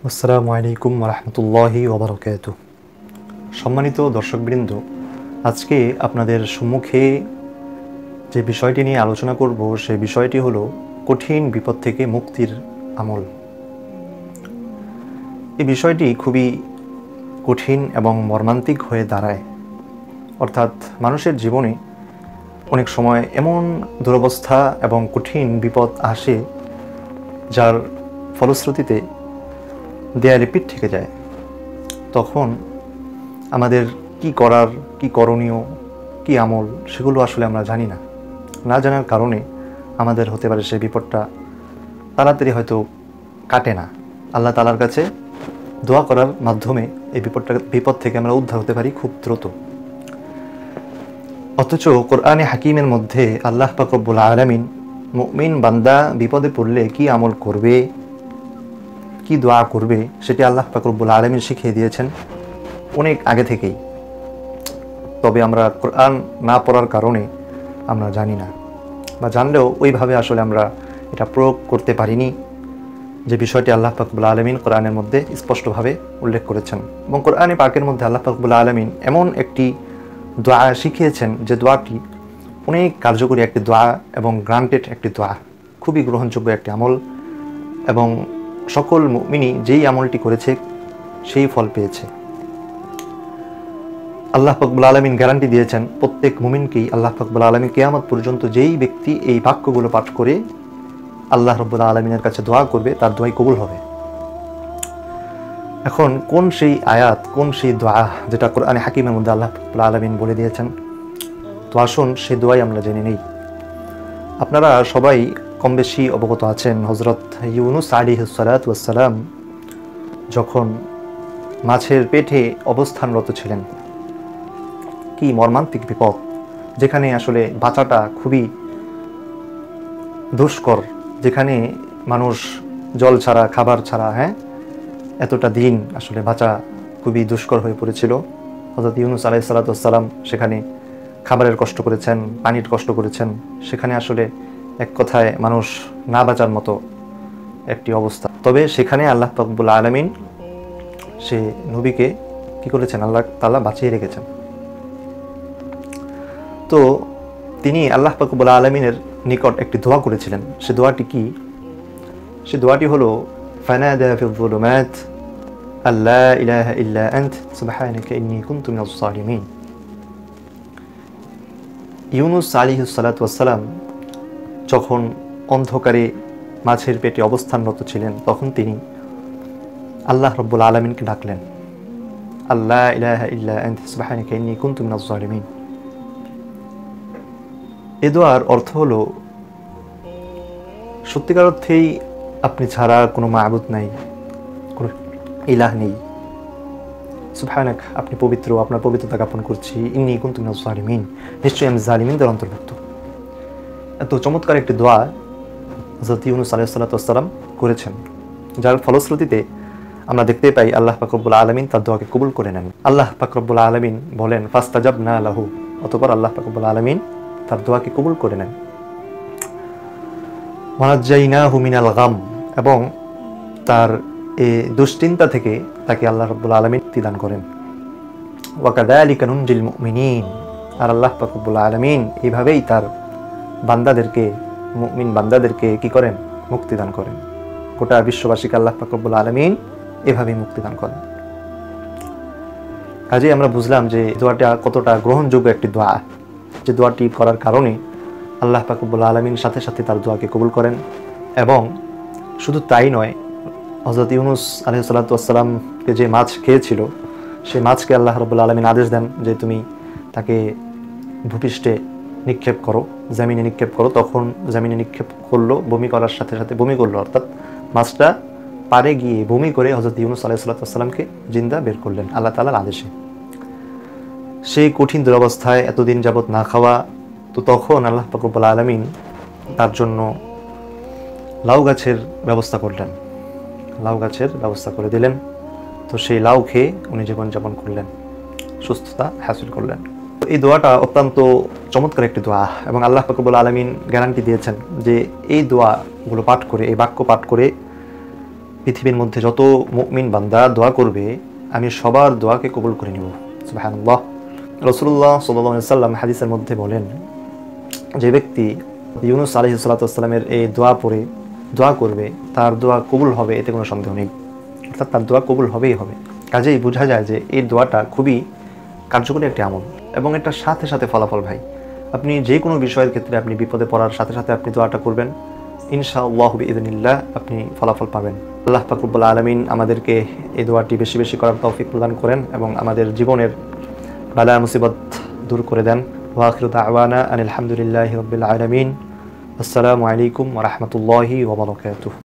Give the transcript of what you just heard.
আসসালামু আলাইকুম ওয়া রাহমাতুল্লাহি ওয়া বারাকাতুহু। সম্মানিত দর্শকবৃন্দ, আজকে আপনাদের সম্মুখে যে বিষয়টি নিয়ে আলোচনা করব সেই বিষয়টি হলো কঠিন বিপদ থেকে মুক্তির আমল। এই বিষয়টি খুবই কঠিন এবং মর্মান্তিক হয়ে দাঁড়ায়। অর্থাৎ মানুষের জীবনে অনেক সময় এমন দুরবস্থা এবং কঠিন বিপদ আসে যার ফলশ্রুতিতে দেয়ালে পিঠ থেকে যায়। তখন আমাদের কি করার, কি করণীয়, কি আমল সেগুলো আসলে আমরা জানি না। না জানার কারণে আমাদের হতে পারে সেই বিপদটা তাড়াতাড়ি হয়তো কাটে না। আল্লাহ তাআলার কাছে দোয়া করার মাধ্যমে এই বিপদ থেকে আমরা উদ্ধার হতে পারি খুব দ্রুত। অথচ কোরআনে হাকিমের মধ্যে আল্লাহ পাক রব্বুল আলামিন মুমিন বান্দা বিপদে পড়লে কি আমল করবে, কি দোয়া করবে সেটি আল্লাহ পাক রব্বুল আলামিন শিখিয়ে দিয়েছেন অনেক আগে থেকেই। তবে আমরা কোরআন না পড়ার কারণে আমরা জানি না, বা জানলেও ওইভাবে আসলে আমরা এটা প্রয়োগ করতে পারিনি, যে বিষয়টি আল্লাহ পাক রব্বুল আলামিন কোরআনের মধ্যে স্পষ্টভাবে উল্লেখ করেছেন। এবং কোরআনে পাকের মধ্যে আল্লাহ পাক রব্বুল আলামিন এমন একটি দোয়া শিখিয়েছেন যে দোয়াটি অনেক কার্যকরী একটি দোয়া এবং গ্রান্টেড একটি দোয়া, খুবই গ্রহণযোগ্য একটি আমল, এবং সকল মুমিনই যেই আমলটি করেছে সেই ফল পেয়েছে। আল্লাহ পাক রব্বুল আলামিন গ্যারান্টি দিয়েছেন প্রত্যেক মুমিনকেই আল্লাহ পাক রব্বুল আলামিন কিয়ামত পর্যন্ত যেই ব্যক্তি এই বাক্যগুলো পাঠ করে আল্লাহ রাব্বুল আলামিনের কাছে দোয়া করবে তার দোয়াই কবুল হবে। এখন কোন সেই আয়াত, কোন সেই দোয়া যেটা কোরআনে হাকিমের মধ্যে আল্লাহ পাক রব্বুল আলামিন বলে দিয়েছেন, তো আসুন সেই দোয়াই আমরা জেনে নেই। আপনারা সবাই কম বেশি অবগত আছেন হযরত ইউনুস আলাইহিস সালাতু ওয়াস সালাম যখন মাছের পেটে অবস্থানরত ছিলেন, কি মর্মান্তিক বিপদ, যেখানে আসলে বাঁচাটা খুবই দুষ্কর, যেখানে মানুষ জল ছাড়া, খাবার ছাড়া এতটা দিন আসলে বাঁচা খুবই দুষ্কর হয়ে পড়েছিল। হযরত ইউনুস আলাইহিস সালাতু ওয়াস সালাম সেখানে খাবারের কষ্ট করেছেন, পানির কষ্ট করেছেন, সেখানে আসলে এক কথায় মানুষ না বাঁচার মতো একটি অবস্থা। তবে সেখানে আল্লাহ পাক রব্বুল আলামিন সে নবীকে কি করেছেন, আল্লাহ তাআলা বাঁচিয়ে রেখেছেন। তো তিনি আল্লাহ পাক রব্বুল আলামিনের নিকট একটি দোয়া করেছিলেন। সে দোয়াটি কি? সে দোয়াটি হলো ফানাদা ফিল যুলুমাত আল্লা ইলাহা ইল্লা আনত সুবহানাকা ইন্নী কুনতু মিনাজ জালিমিন। ইউনুস আলাইহিস সালাতু ওয়াস সালাম যখন অন্ধকারে মাছের পেটে অবস্থানরত ছিলেন, তখন তিনি আল্লাহ রাব্বুল আলামিনকে ডাকলেন, আল্লা ইলাহা ইল্লা আনত সুবহানাকা ইন্নী কুনতু মিনাজ জালিমিন। এই দোয়ার অর্থ হলো সত্যিকার অর্থেই আপনি ছাড়া কোনো মাবুদ নাই, কোনো ইলাহ নেই। সুবহানাক, আপনি পবিত্র, আপনার পবিত্রতা জ্ঞাপন করছি। ইন্নী কুনতু মিনাজ জালিমিন, নিশ্চয়ই আমি জালিমিনদের অন্তর্ভুক্ত। এত চমৎকার একটি দোয়া হযরত ইউনুস আলাইহিস সালাতু ওয়াস সালাম করেছেন, যার ফলশ্রুতিতে আমরা দেখতে পাই আল্লাহ পাক রব্বুল আলামিন তার দোয়াকে কবুল করে নেন। আল্লাহ পাক রব্বুল আলামিন বলেন ফাস্তাজাবনা লাহু, অতঃপর আল্লাহ পাক রব্বুল আলামিন তার দোয়াকে কবুল করে নেন। ওয়ানাজ্জাইনাহু মিনাল গাম, এবং তার এই দুশ্চিন্তা থেকে তাকে আল্লাহ রাব্বুল আলামিন মুক্তি দান করেন। ওয়া কাযালিকা নুনজিল মুমিনিন, আর আল্লাহ পাক রব্বুল আলামিন এইভাবেই তার বান্দাদেরকে, মুমিন বান্দাদেরকে কি করেন, মুক্তি দান করেন। গোটা বিশ্ববাসীকে আল্লাহ পাক রব্বুল আলামিন এভাবেই মুক্তি দান করেন। কাজেই আমরা বুঝলাম যে দোয়াটা কতটা গ্রহণযোগ্য একটি দোয়া, যে দোয়াটি করার কারণে আল্লাহ পাক রব্বুল আলামিন সাথে সাথে তার দোয়াকে কবুল করেন। এবং শুধু তাই নয়, হযরত ইউনুস আলাইহিস সালাতু ওয়াস সালামকে যে মাছ খেয়েছিল, সেই মাছকে আল্লাহ রাব্বুল আলামিন আদেশ দেন যে তুমি তাকে ভূপৃষ্ঠে নিক্ষেপ করো, জমিনে নিক্ষেপ করো। তখন জমিনে নিক্ষেপ করলো, বমি করার সাথে সাথে বমি করলো, অর্থাৎ মাছটা পারে গিয়ে বমি করে হযরত ইউনুস আলাইহিস সালাতু ওয়াস সালামকে জিন্দা বের করলেন আল্লাহ তাআলার আদেশে। সেই কঠিন দুরবস্থায় এতদিন যাবত না খাওয়া, তো তখন আল্লাহ পাক রব্বুল আলামিন তার জন্য লাউ গাছের ব্যবস্থা করলেন, লাউ গাছের ব্যবস্থা করে দিলেন। তো সেই লাউ খেয়ে উনি জীবনযাপন করলেন, সুস্থতা হাসিল করলেন। এই দোয়াটা অত্যন্ত চমৎকার একটি দোয়া, এবং আল্লাহ পাক রব্বুল আলামিন গ্যারান্টি দিয়েছেন যে এই দোয়াগুলো পাঠ করে, এই বাক্য পাঠ করে পৃথিবীর মধ্যে যত মুমিন বান্দা দোয়া করবে আমি সবার দোয়াকে কবুল করে নিব। সুবহানাল্লাহ। রাসূলুল্লাহ সাল্লাল্লাহু আলাইহি ওয়াসাল্লাম হাদিসের মধ্যে বলেন, যে ব্যক্তি ইউনুস আলাইহিস সালাতু ওয়াসসালামের এই দোয়া পড়ে দোয়া করবে তার দোয়া কবুল হবে, এতে কোনো সন্দেহ নেই। অর্থাৎ তার দোয়া কবুল হবেই হবে। কাজেই বোঝা যায় যে এই দোয়াটা খুবই কার্যকরী একটি আমল এবং এটার সাথে সাথে ফলাফল ভাই। আপনি যে কোনো বিষয়ের ক্ষেত্রে আপনি বিপদে পড়ার সাথে সাথে আপনি দোয়াটা করবেন, ইনশাআল্লাহ বিইذনিল্লাহ আপনি ফলাফল পাবেন। আল্লাহ পাক রব্বুল আলামিন আমাদেরকে এই দোয়াটি বেশি বেশি করার তৌফিক প্রদান করেন এবং আমাদের জীবনের বালা মুসিবত দূর করে দেন। ওয়া আখিরু দাওয়ানা আনিল হামদুলিল্লাহি রাব্বিল আলামিন। আসসালামু আলাইকুম ওয়া রাহমাতুল্লাহি ওয়া বারাকাতুহু।